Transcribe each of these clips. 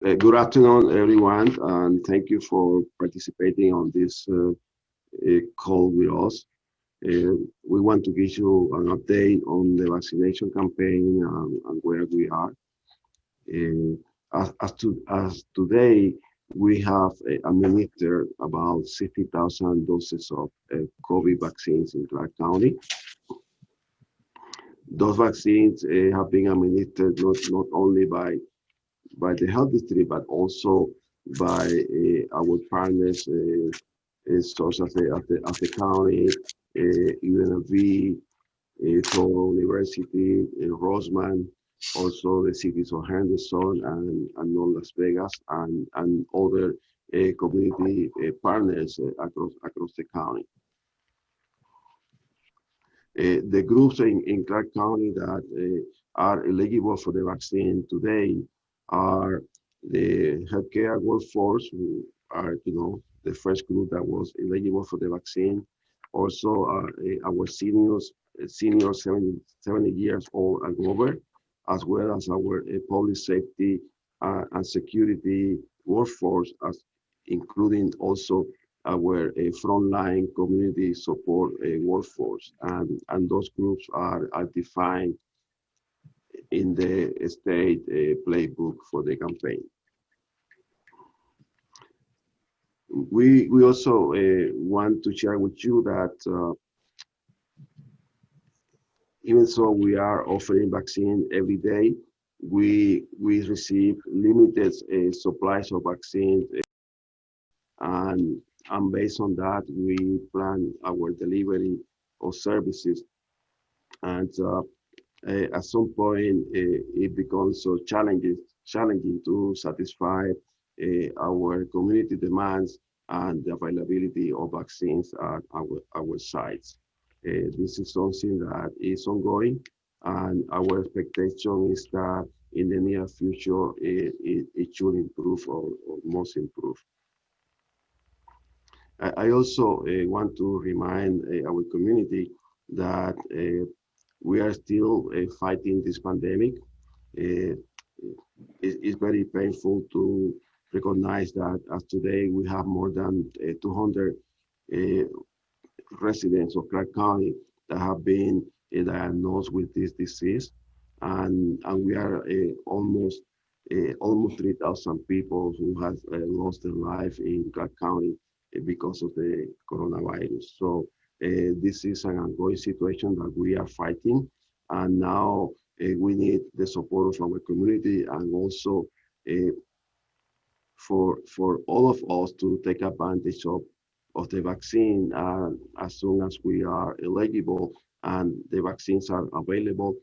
Good afternoon, everyone, and thank you for participating on this call with us. We want to give you an update on the vaccination campaign and where we are. As today, we have administered about 60,000 doses of COVID vaccines in Clark County. Those vaccines have been administered not only by the health district, but also by our partners, such as the county, UNLV, Touro University, Roseman, also the cities of Henderson and North Las Vegas, and other community partners across the county. The groups in Clark County that are eligible for the vaccine today are the healthcare workforce, who are, the first group that was eligible for the vaccine. Also, our seniors, senior 70 years old and over, as well as our public safety and security workforce, including also our frontline community support workforce. And those groups are defined in the state playbook for the campaign. We also want to share with you that even so we are offering vaccine every day, we receive limited supplies of vaccines, and based on that, we plan our delivery of services. And at some point, it becomes so challenging to satisfy our community demands and the availability of vaccines at our sites. This is something that is ongoing, and our expectation is that in the near future, it should improve or must improve. I also want to remind our community that we are still fighting this pandemic. It's very painful to recognize that as today we have more than 200 residents of Clark County that have been diagnosed with this disease, and we are almost 3,000 people who have lost their life in Clark County because of the coronavirus. So this is an ongoing situation that we are fighting, and now we need the support of our community, and also for all of us to take advantage of the vaccine as soon as we are eligible and the vaccines are available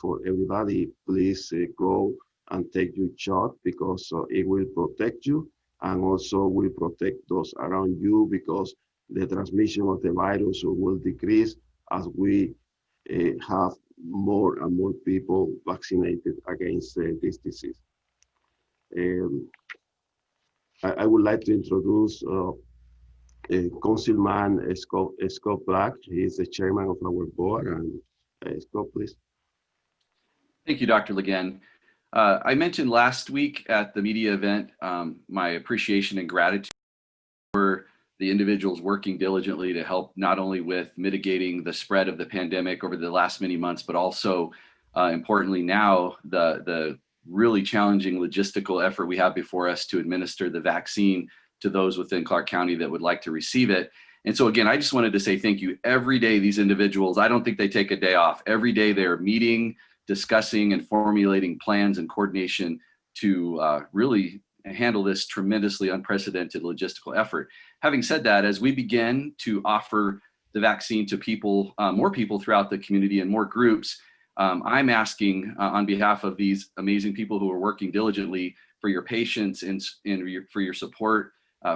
for everybody. Please go and take your shot, because it will protect you, and also will protect those around you, because the transmission of the virus will decrease as we have more and more people vaccinated against this disease. I would like to introduce Councilman Scott Black. He is the chairman of our board. And Scott, please. Thank you, Dr. Ligon. I mentioned last week at the media event my appreciation and gratitude for the individuals working diligently to help not only with mitigating the spread of the pandemic over the last many months, but also importantly now, the really challenging logistical effort we have before us to administer the vaccine to those within Clark County that would like to receive it. And so again, I just wanted to say thank you. Every day, these individuals, I don't think they take a day off. Every day they're meeting, discussing, and formulating plans and coordination to really handle this tremendously unprecedented logistical effort. Having said that, as we begin to offer the vaccine to people, more people throughout the community and more groups, I'm asking on behalf of these amazing people who are working diligently for your patience and for your support,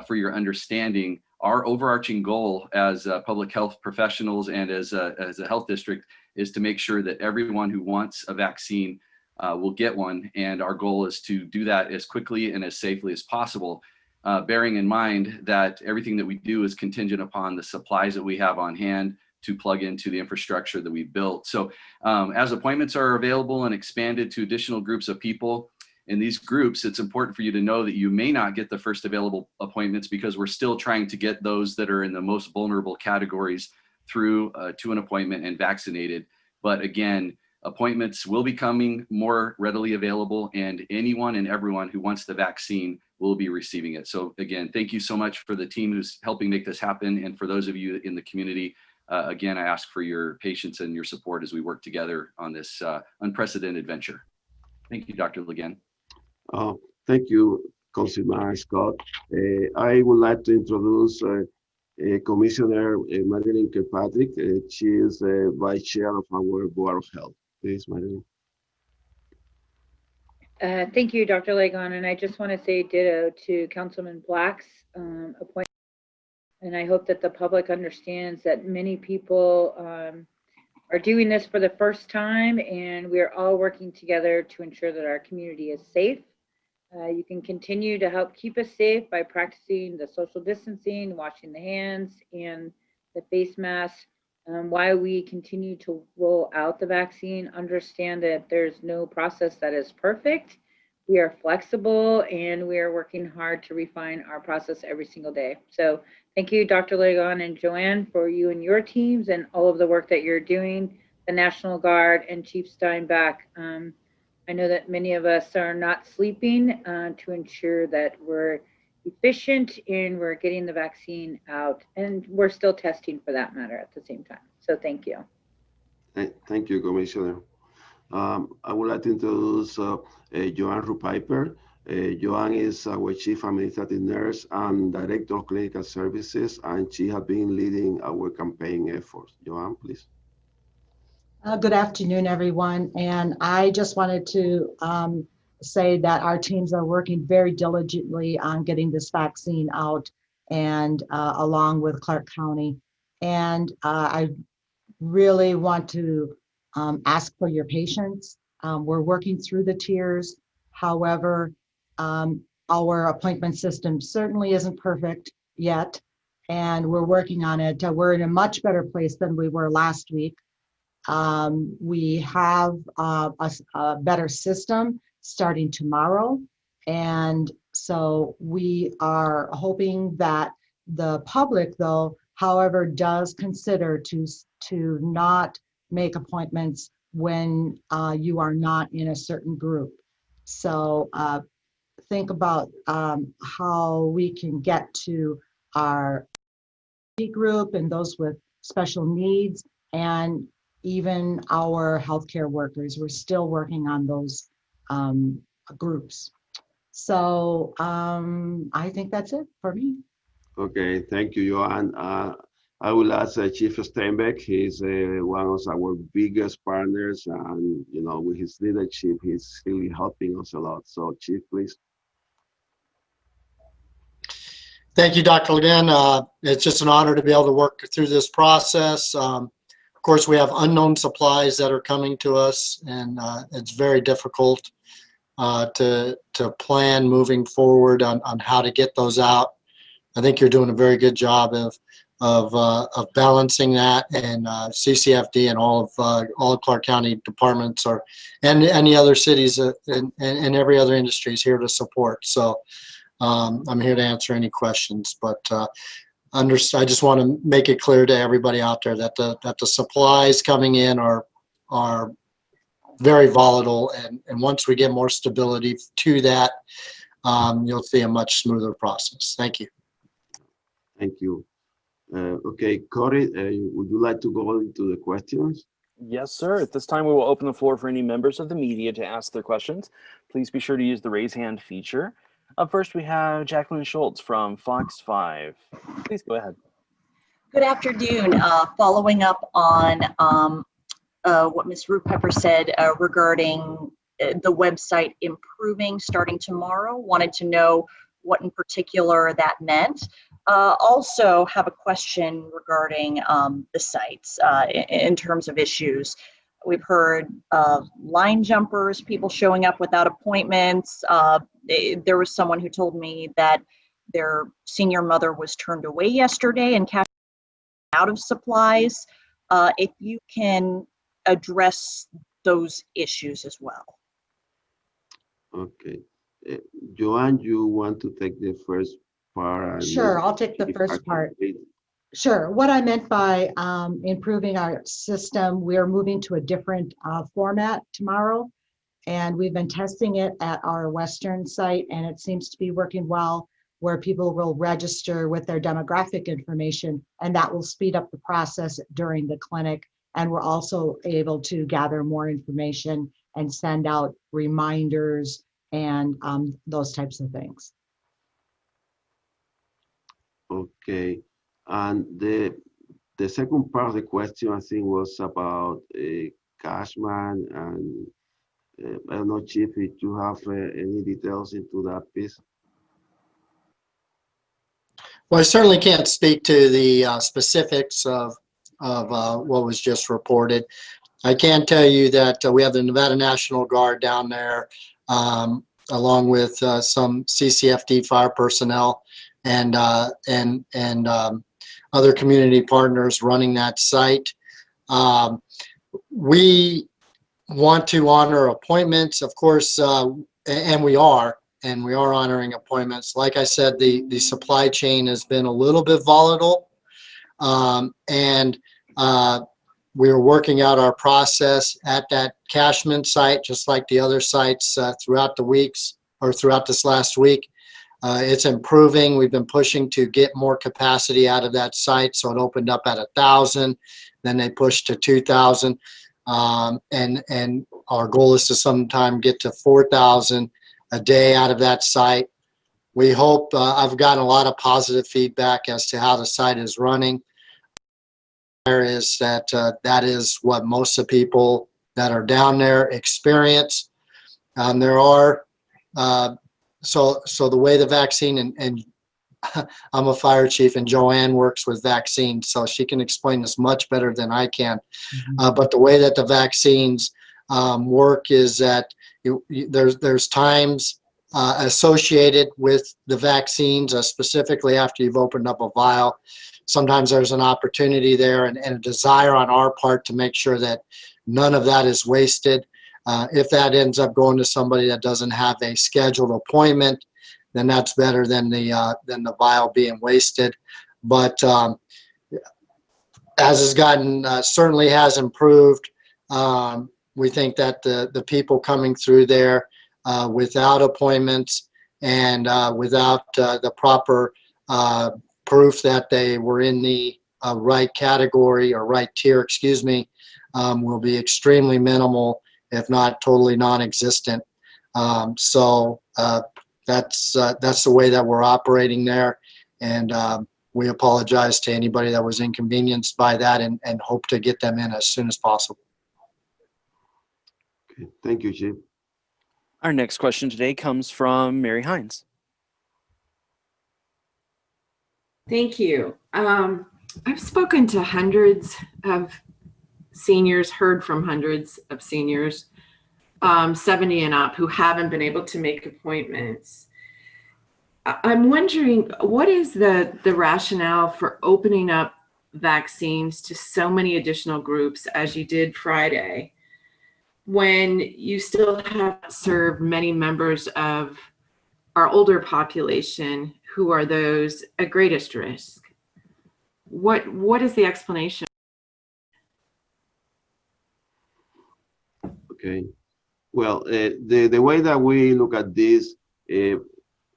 for your understanding. Our overarching goal as public health professionals and as a health district is to make sure that everyone who wants a vaccine will get one. And our goal is to do that as quickly and as safely as possible, bearing in mind that everything that we do is contingent upon the supplies that we have on hand to plug into the infrastructure that we've built. So as appointments are available and expanded to additional groups of people, in these groups, it's important for you to know that you may not get the first available appointments because we're still trying to get those that are in the most vulnerable categories through to an appointment and vaccinated. But again, appointments will be coming more readily available, and anyone and everyone who wants the vaccine will be receiving it. So again, thank you so much for the team who's helping make this happen. And for those of you in the community, again, I ask for your patience and your support as we work together on this unprecedented venture. Thank you, Dr. Legan. Thank you, Councilman Scott. I would like to introduce Commissioner Madeline Kirkpatrick. She is Vice Chair of our Board of Health. Please, Madeline. Thank you, Dr. Legan, and I just want to say ditto to Councilman Black's appointment. And I hope that the public understands that many people are doing this for the first time, and we're all working together to ensure that our community is safe. You can continue to help keep us safe by practicing the social distancing, washing the hands, and the face mask. While we continue to roll out the vaccine, understand that there's no process that is perfect. We are flexible, and we are working hard to refine our process every single day. So thank you, Dr. Legan and Joanne, for you and your teams and all of the work that you're doing, the National Guard and Chief Steinbach. I know that many of us are not sleeping to ensure that we're efficient and we're getting the vaccine out, and we're still testing for that matter at the same time. So thank you. Thank you, Commissioner. I would like to introduce Joanne Rupiper. Joanne is our Chief Administrative Nurse and Director of Clinical Services, and she has been leading our campaign efforts. Joanne, please. Good afternoon, everyone. And I just wanted to say that our teams are working very diligently on getting this vaccine out, and along with Clark County. And I really want to ask for your patience. We're working through the tiers. However, our appointment system certainly isn't perfect yet, and we're working on it. We're in a much better place than we were last week. We have a better system starting tomorrow. And so we are hoping that the public, though, however, does consider to not make appointments when you are not in a certain group. So think about how we can get to our group and those with special needs, and even our healthcare workers. We're still working on those groups. So I think that's it for me. Okay, thank you, Joanne. I will ask Chief Steinbeck. He's one of our biggest partners, and with his leadership, he's really helping us a lot. So, Chief, please. Thank you, Dr. Legan. It's just an honor to be able to work through this process. Of course, we have unknown supplies that are coming to us, and it's very difficult to plan moving forward on how to get those out. I think you're doing a very good job of balancing that, and CCFD and all of Clark County departments and any other cities and every other industry is here to support. So I'm here to answer any questions, but I just want to make it clear to everybody out there that the supplies coming in are very volatile, and once we get more stability to that, you'll see a much smoother process. Thank you. Thank you. Okay, Corey, would you like to go into the questions? Yes, sir. At this time, we will open the floor for any members of the media to ask their questions. Please be sure to use the raise hand feature. Up first, we have Jacqueline Schultz from Fox 5. Please go ahead. Good afternoon. Following up on what Ms. Rupiper said regarding the website improving starting tomorrow, wanted to know what in particular that meant. Also have a question regarding the sites in terms of issues. We've heard line jumpers, people showing up without appointments. There was someone who told me that their senior mother was turned away yesterday and cashed out of supplies. If you can address those issues as well. Okay. Uh, Joanne, you want to take the first part and Sure, I'll take the if I first part. complete? Sure. What I meant by improving our system, we are moving to a different format tomorrow. And we've been testing it at our Western site, and it seems to be working well, where people will register with their demographic information, and that will speed up the process during the clinic. And we're also able to gather more information and send out reminders and those types of things. Okay. And the second part of the question, I think, was about Cashman. And I don't know, Chief, if you have any details into that piece. Well, I certainly can't speak to the specifics of what was just reported. I can tell you that we have the Nevada National Guard down there, along with some CCFD fire personnel and other community partners running that site. We want to honor appointments, of course, and we are honoring appointments. Like I said, the supply chain has been a little bit volatile, and we're working out our process at that Cashman site, just like the other sites throughout the weeks or throughout this last week. It's improving. We've been pushing to get more capacity out of that site. So it opened up at 1,000, then they pushed to 2,000. And our goal is to sometime get to 4,000 a day out of that site. We hope, I've gotten a lot of positive feedback as to how the site is running. There is that is what most of the people that are down there experience. There are, so the way the vaccine, and I'm a fire chief, and Joanne works with vaccines, so she can explain this much better than I can. But the way that the vaccines work is that there's times associated with the vaccines, specifically after you've opened up a vial. Sometimes there's an opportunity there and a desire on our part to make sure that none of that is wasted. If that ends up going to somebody that doesn't have a scheduled appointment, then that's better than the vial being wasted. But as has gotten, certainly has improved. We think that the people coming through there without appointments and without the proper proof that they were in the right category or right tier, excuse me, will be extremely minimal, if not totally non-existent. So that's the way that we're operating there. And we apologize to anybody that was inconvenienced by that and hope to get them in as soon as possible. Okay. Thank you, Chief. Our next question today comes from Mary Hines. Thank you. I've spoken to hundreds of seniors, heard from hundreds of seniors, 70 and up, who haven't been able to make appointments. I'm wondering, what is the rationale for opening up vaccines to so many additional groups as you did Friday, when you still have served many members of our older population who are those at greatest risk? What is the explanation? Okay. Well, the way that we look at this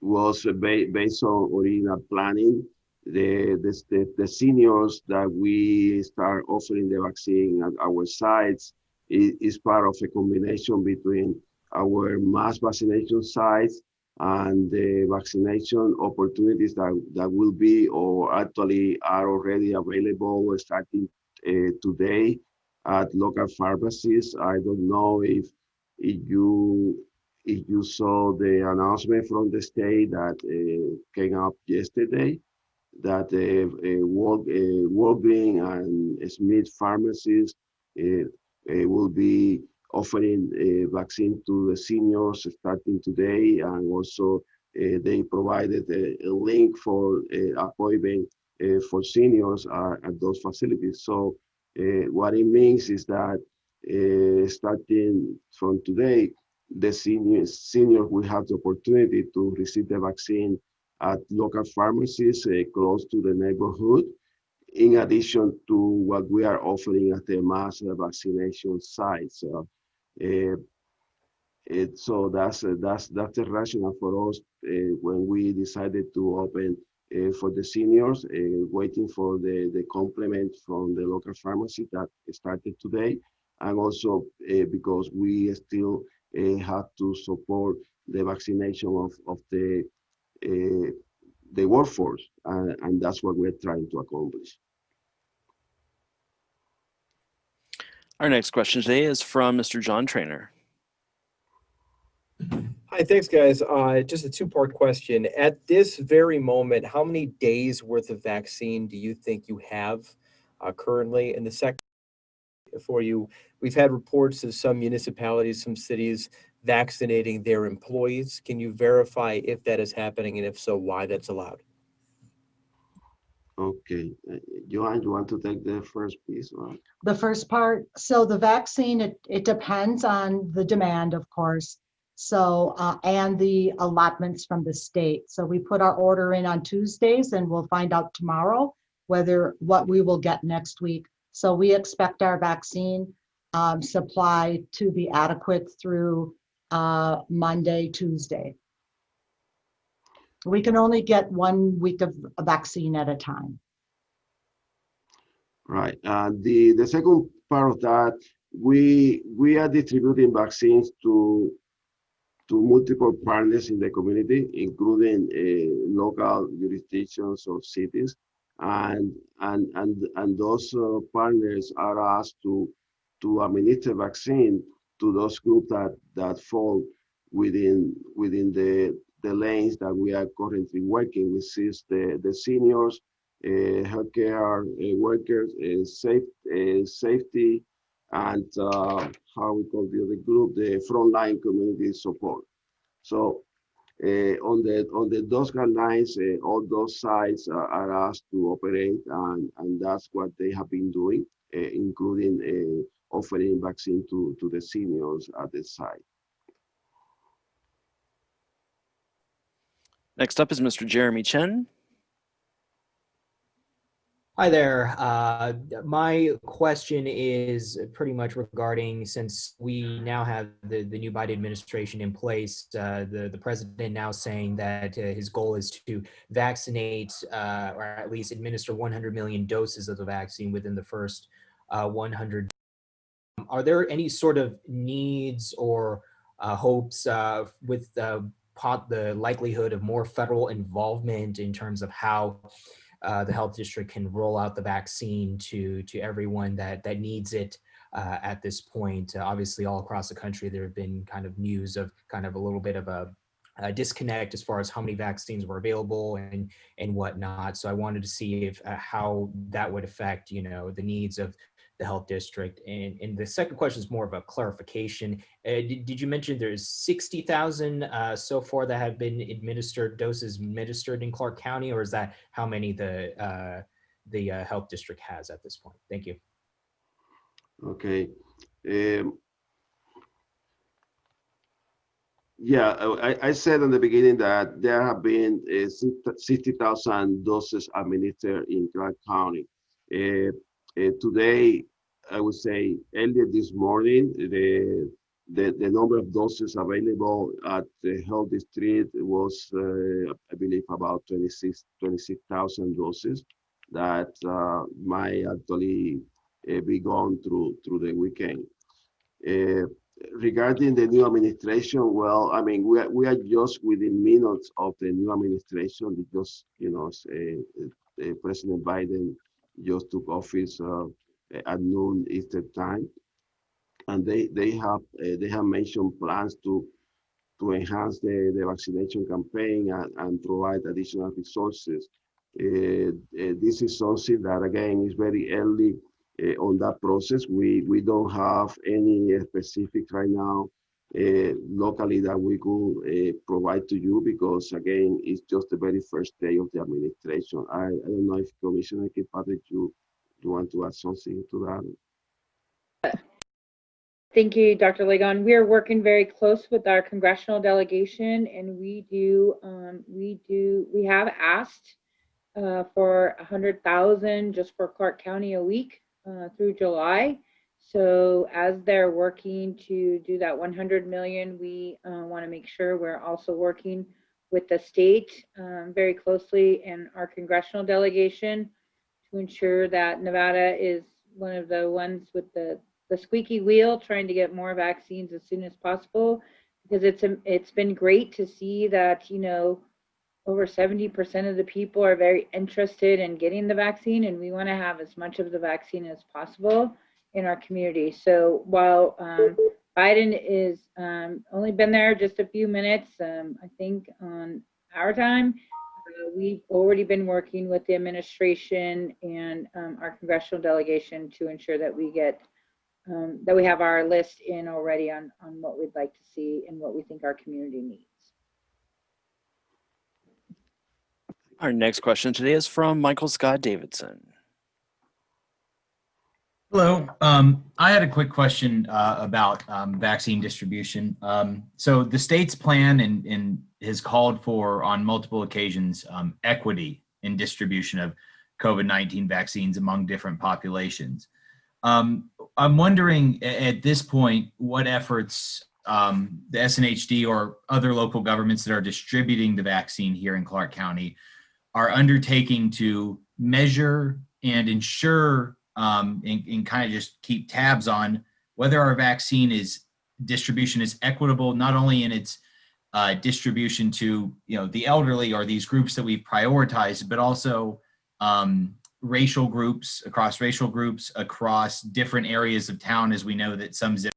was based on original planning. The seniors that we start offering the vaccine at our sites is part of a combination between our mass vaccination sites and the vaccination opportunities that will be or actually are already available starting today at local pharmacies. I don't know if you saw the announcement from the state that came up yesterday, that Walgreens and Smith pharmacies will be offering a vaccine to the seniors starting today, and also they provided a link for appointment for seniors at those facilities. So what it means is that starting from today, the seniors will have the opportunity to receive the vaccine at local pharmacies close to the neighborhood, in addition to what we are offering at the mass vaccination sites. So that's the rationale for us when we decided to open for the seniors, waiting for the complement from the local pharmacy that started today, and also because we still have to support the vaccination of the workforce, and that's what we're trying to accomplish. Our next question today is from Mr. John Trainer. Hi, thanks, guys. Just a two-part question. At this very moment, how many days worth of vaccine do you think you have currently? And the second for you, we've had reports of some municipalities, some cities vaccinating their employees. Can you verify if that is happening, and if so, why that's allowed? Okay, Joanne, you want to take the first piece? Or? The first part, so the vaccine, it depends on the demand, of course. So, and the allotments from the state. So we put our order in on Tuesdays, and we'll find out tomorrow what we will get next week. So we expect our vaccine supply to be adequate through Monday, Tuesday. We can only get 1 week of a vaccine at a time. Right. The second part of that, we are distributing vaccines to multiple partners in the community, including local jurisdictions or cities, and those partners are asked to administer vaccine to those groups that fall within the lanes that we are currently working with, is the seniors, healthcare workers, safety, and how we call the other group, the frontline community support. So on those guidelines, all those sites are asked to operate, and that's what they have been doing, including offering vaccine to the seniors at the site. Next up is Mr. Jeremy Chen. Hi there. My question is pretty much regarding, since we now have the new Biden administration in place, the president now saying that his goal is to vaccinate or at least administer 100 million doses of the vaccine within the first 100. Are there any sort of needs or hopes with the likelihood of more federal involvement in terms of how the health district can roll out the vaccine to everyone that needs it at this point? Obviously, all across the country, there have been kind of news of kind of a little bit of a disconnect as far as how many vaccines were available and whatnot. So I wanted to see if how that would affect, the needs of the health district. And the second question is more of a clarification. Did you mention there's 60,000 so far that have been doses administered in Clark County, or is that how many the health district has at this point? Thank you. Okay. Yeah, I said in the beginning that there have been 60,000 doses administered in Clark County. Today, I would say earlier this morning, the number of doses available at the health district was, I believe, about 26,000 doses that might actually be gone through the weekend. Regarding the new administration, well, I mean, we are just within minutes of the new administration because, President Biden just took office at noon Eastern time, and they have mentioned plans to enhance the vaccination campaign and provide additional resources. This is something that, again, is very early on that process. We don't have any specific right now locally that we could provide to you because, again, it's just the very first day of the administration. I don't know if Commissioner Kirkpatrick, you want to add something to that? Thank you, Dr. Lagon. We are working very close with our congressional delegation, and we have asked for 100,000 just for Clark County a week through July. So as they're working to do that 100 million, we want to make sure we're also working with the state very closely and our congressional delegation to ensure that Nevada is one of the ones with the squeaky wheel, trying to get more vaccines as soon as possible, because it's been great to see that, you know, over 70% of the people are very interested in getting the vaccine, and we want to have as much of the vaccine as possible in our community. So while Biden is only been there just a few minutes, I think on our time, we've already been working with the administration and our congressional delegation to ensure that we get that we have our list in already on what we'd like to see and what we think our community needs. Our next question today is from Michael Scott Davidson. Hello. I had a quick question about vaccine distribution. So the state's plan and has called for, on multiple occasions, equity in distribution of COVID-19 vaccines among different populations. I'm wondering at this point what efforts the SNHD or other local governments that are distributing the vaccine here in Clark County are undertaking to measure and ensure and kind of just keep tabs on whether our vaccine distribution is equitable, not only in its distribution to, you know, the elderly or these groups that we've prioritized, but also racial groups, across different areas of town, as we know that some zip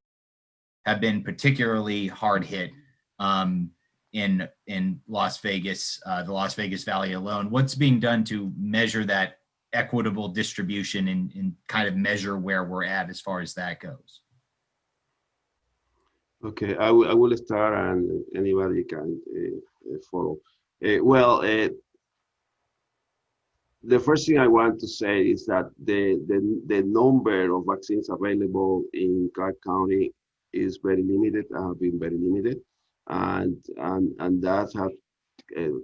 have been particularly hard hit in Las Vegas, the Las Vegas Valley alone. What's being done to measure that equitable distribution and kind of measure where we're at as far as that goes? Okay, I will start and anybody can follow. The first thing I want to say is that the number of vaccines available in Clark County is very limited, have been very limited, and that have,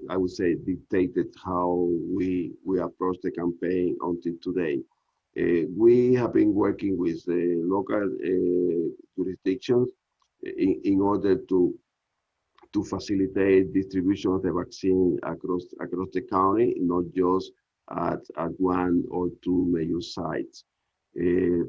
I would say, dictated how we approach the campaign until today. We have been working with the local jurisdictions in order to facilitate distribution of the vaccine across the county, not just at one or two major sites. And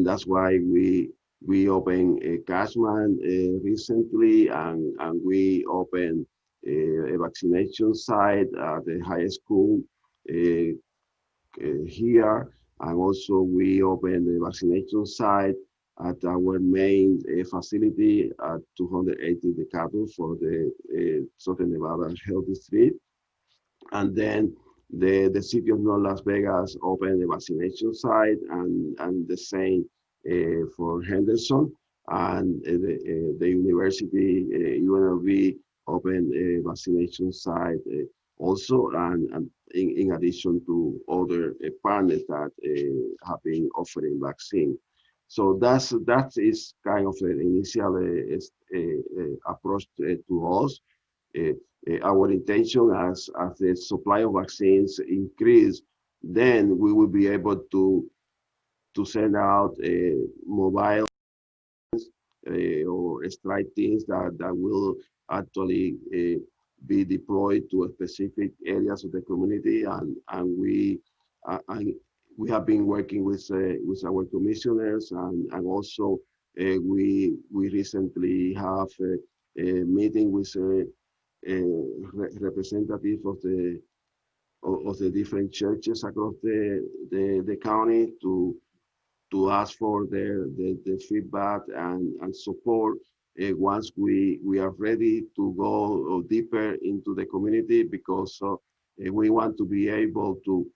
that's why we opened a Cashman recently, and we opened a vaccination site at the high school here, and also we opened a vaccination site at our main facility at 280 Decatur for the Southern Nevada Health District. And then the city of North Las Vegas opened a vaccination site, and the same for Henderson. And the university, UNLV, opened a vaccination site also, and in addition to other partners that have been offering vaccine. So that is kind of an initial approach to us. Our intention as the supply of vaccines increase, then we will be able to send out mobile or strike teams that will actually be deployed to specific areas of the community, and we have been working with our commissioners, and also we recently have a meeting with representative of the different churches across the county to ask for the feedback and support once we are ready to go deeper into the community, because we want to be able to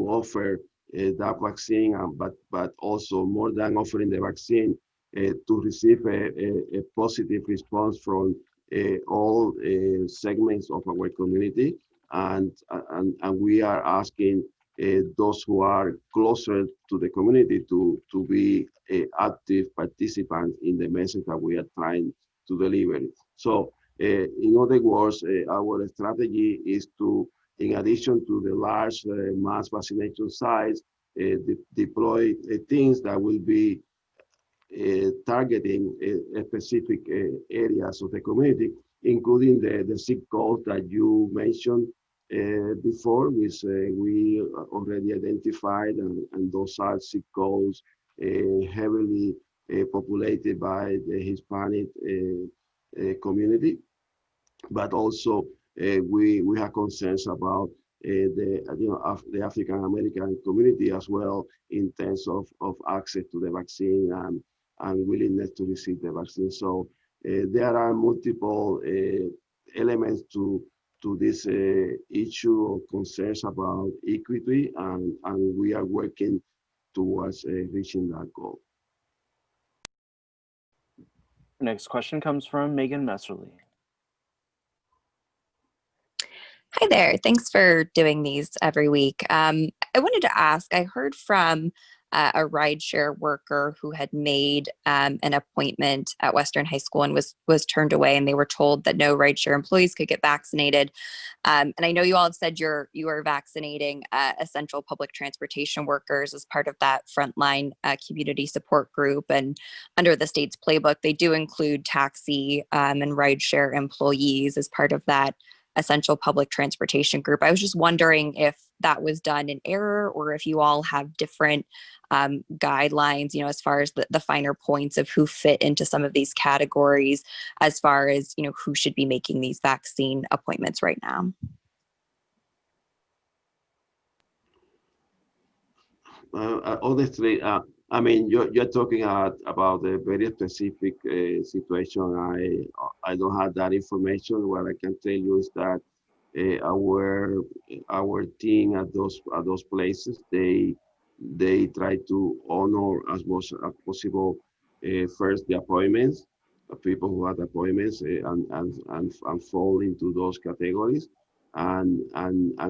offer that vaccine, but also more than offering the vaccine, to receive a positive response from all segments of our community, and we are asking those who are closer to the community to be active participants in the message that we are trying to deliver. So in other words, our strategy is to, in addition to the large mass vaccination sites, deploy things that will be targeting specific areas of the community, including the zip codes that you mentioned before, which we already identified, and those are zip codes heavily populated by the Hispanic community. But also we have concerns about the African American community as well, in terms of access to the vaccine and willingness to receive the vaccine. So there are multiple elements to this issue of concerns about equity, and we are working towards reaching that goal. Next question comes from Megan Messerly. Hi there. Thanks for doing these every week. I wanted to ask, I heard from a rideshare worker who had made an appointment at Western High School and was turned away, and they were told that no rideshare employees could get vaccinated. And I know you all have said you are vaccinating essential public transportation workers as part of that frontline community support group. And under the state's playbook, they do include taxi and rideshare employees as part of that essential public transportation group. I was just wondering if that was done in error, or if you all have different guidelines, as far as the finer points of who fit into some of these categories, as far as, who should be making these vaccine appointments right now. Honestly, I mean, you're talking about a very specific situation. I don't have that information. What I can tell you is that our team at those places, they try to honor as much as possible first the appointments of people who had appointments and fall into those categories, and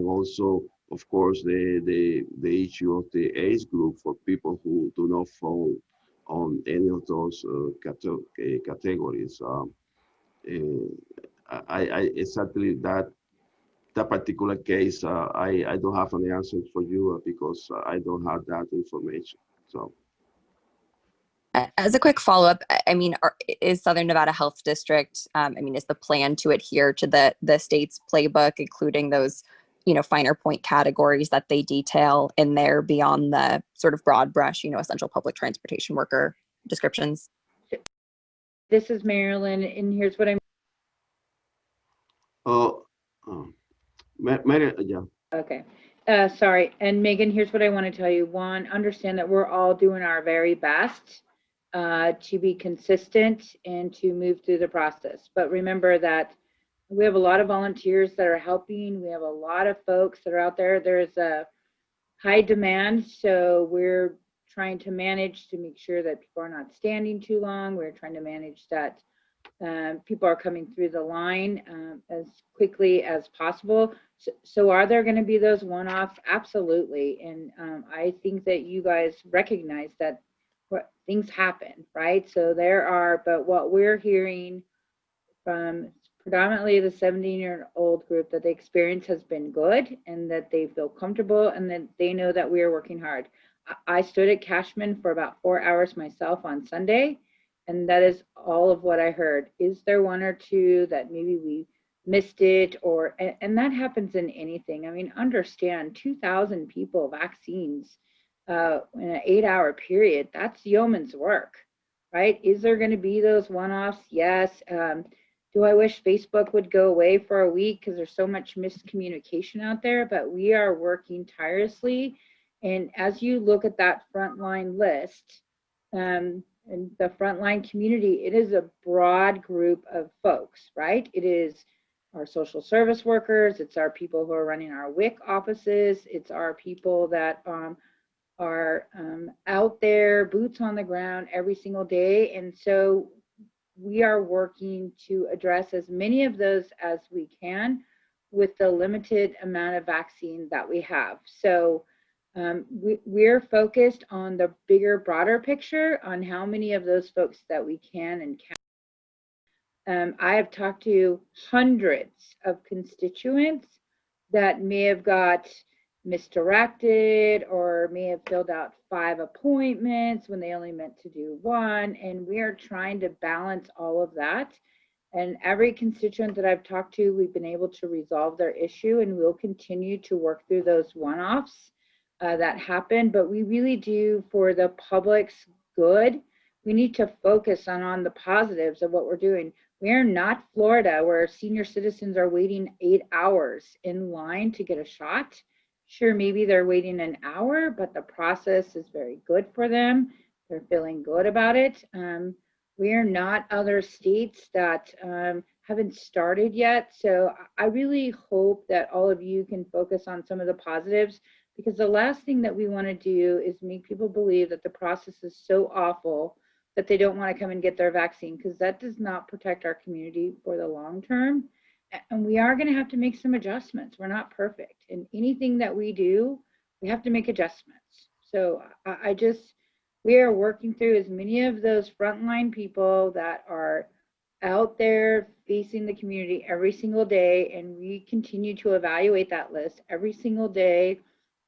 also, of course, the issue of the age group for people who do not fall on any of those categories. I exactly that particular case, I don't have an answer for you because I don't have that information. So. As a quick follow-up, I mean, is Southern Nevada Health District, is the plan to adhere to the state's playbook, including those, finer point categories that they detail in there beyond the sort of broad brush, essential public transportation worker descriptions? This is Marilyn, and here's what I'm. Yeah. Okay. Sorry. And Megan, here's what I want to tell you. One, understand that we're all doing our very best to be consistent and to move through the process. But remember that we have a lot of volunteers that are helping. We have a lot of folks that are out there. There's a high demand, so we're trying to manage to make sure that people are not standing too long. We're trying to manage that people are coming through the line as quickly as possible. So are there going to be those one-offs? Absolutely. And I think that you guys recognize that things happen, right? So there are, but what we're hearing from predominantly the 17-year-old group, that the experience has been good and that they feel comfortable and that they know that we are working hard. I stood at Cashman for about 4 hours myself on Sunday, and that is all of what I heard. Is there one or two that maybe we missed it, and that happens in anything. I mean, understand 2,000 people vaccines in an 8-hour period, that's yeoman's work, right? Is there going to be those one-offs? Yes. Do I wish Facebook would go away for a week because there's so much miscommunication out there? But we are working tirelessly. And as you look at that frontline list, and the frontline community, it is a broad group of folks, right? It is our social service workers. It's our people who are running our WIC offices. It's our people that are out there, boots on the ground every single day. And so we are working to address as many of those as we can with the limited amount of vaccine that we have. So We're focused on the bigger, broader picture on how many of those folks that we can and can't. I have talked to hundreds of constituents that may have got misdirected or may have filled out 5 appointments when they only meant to do 1. And we are trying to balance all of that. And every constituent that I've talked to, we've been able to resolve their issue, and we'll continue to work through those one-offs that happen. But we really do, for the public's good, we need to focus on the positives of what we're doing. We are not Florida, where senior citizens are waiting 8 hours in line to get a shot. Sure, maybe they're waiting an hour, but the process is very good for them. They're feeling good about it. We are not other states that haven't started yet. So I really hope that all of you can focus on some of the positives, because the last thing that we want to do is make people believe that the process is so awful that they don't want to come and get their vaccine, because that does not protect our community for the long term. And we are going to have to make some adjustments. We're not perfect. And anything that we do, we have to make adjustments. So we are working through as many of those frontline people that are out there facing the community every single day. And we continue to evaluate that list every single day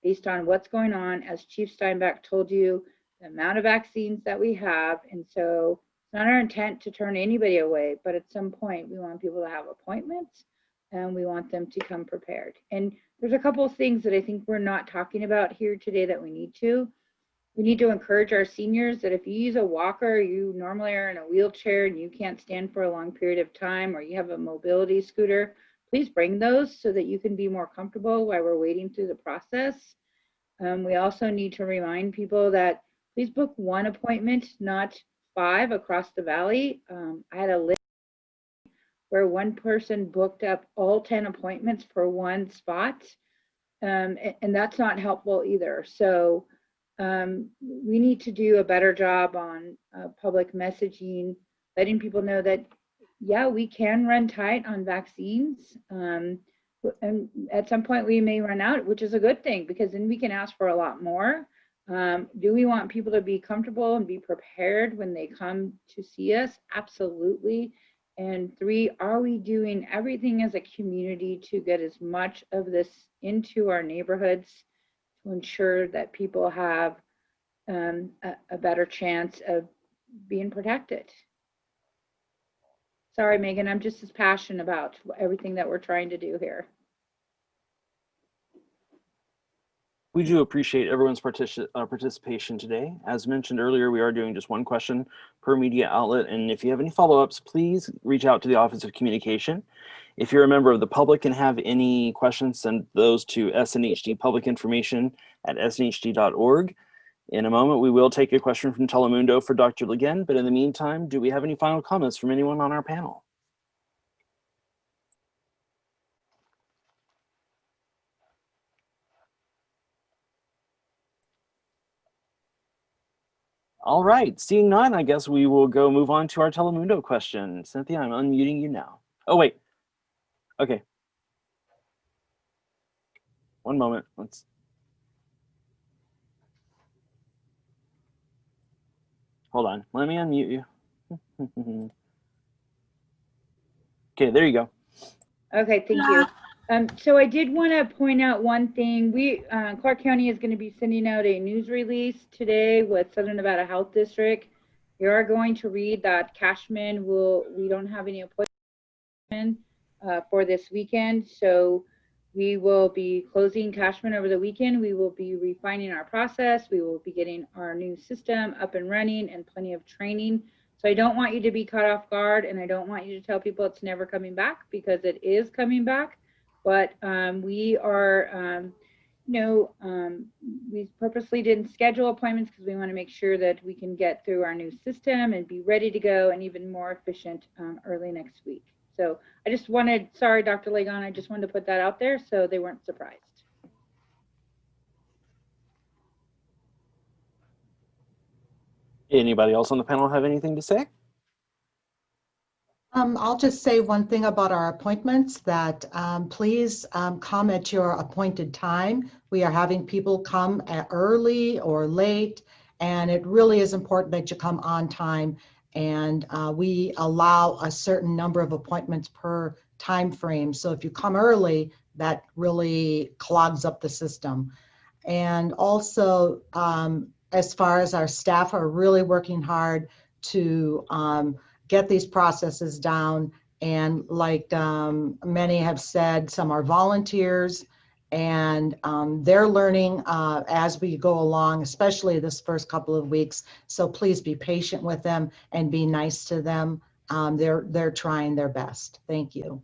based on what's going on. As Chief Steinbach told you, the amount of vaccines that we have. And so it's not our intent to turn anybody away, but at some point we want people to have appointments and we want them to come prepared. And there's a couple of things that I think we're not talking about here today that we need to. We need to encourage our seniors that if you use a walker, you normally are in a wheelchair and you can't stand for a long period of time, or you have a mobility scooter, please bring those so that you can be more comfortable while we're waiting through the process. We also need to remind people that please book 1 appointment, not 5 across the valley. I had a list where one person booked up all 10 appointments for 1 spot, and that's not helpful either. So we need to do a better job on public messaging, letting people know that, yeah, we can run tight on vaccines. And at some point we may run out, which is a good thing, because then we can ask for a lot more. Do we want people to be comfortable and be prepared when they come to see us? Absolutely. And 3, are we doing everything as a community to get as much of this into our neighborhoods to ensure that people have a better chance of being protected? Sorry, Megan, I'm just as passionate about everything that we're trying to do here. We do appreciate everyone's participation today. As mentioned earlier, we are doing just 1 question per media outlet. And if you have any follow-ups, please reach out to the Office of Communication. If you're a member of the public and have any questions, send those to SNHD Public Information at snhd.org. In a moment, we will take a question from Telemundo for Dr. Legend, but in the meantime, do we have any final comments from anyone on our panel? All right, seeing none, I guess we will move on to our Telemundo question. Cynthia, I'm unmuting you now. Oh, wait. Okay. One moment. Hold on. Let me unmute you. Okay, there you go. Okay, thank you. So I did want to point out one thing. Clark County is going to be sending out a news release today with Southern Nevada Health District. You are going to read that Cashman we don't have any appointment for this weekend. So we will be closing Cashman over the weekend. We will be refining our process. We will be getting our new system up and running and plenty of training. So I don't want you to be caught off guard, and I don't want you to tell people it's never coming back, because it is coming back. But we are, we purposely didn't schedule appointments because we want to make sure that we can get through our new system and be ready to go and even more efficient early next week. So I just wanted, sorry, Dr. Legon, I just wanted to put that out there so they weren't surprised. Anybody else on the panel have anything to say? I'll just say one thing about our appointments, that please come at your appointed time. We are having people come early or late, and it really is important that you come on time. And we allow a certain number of appointments per time frame. So if you come early, that really clogs up the system. And also, as far as our staff are really working hard to get these processes down. And like many have said, some are volunteers, and they're learning as we go along, especially this first couple of weeks. So please be patient with them and be nice to them. They're trying their best. Thank you.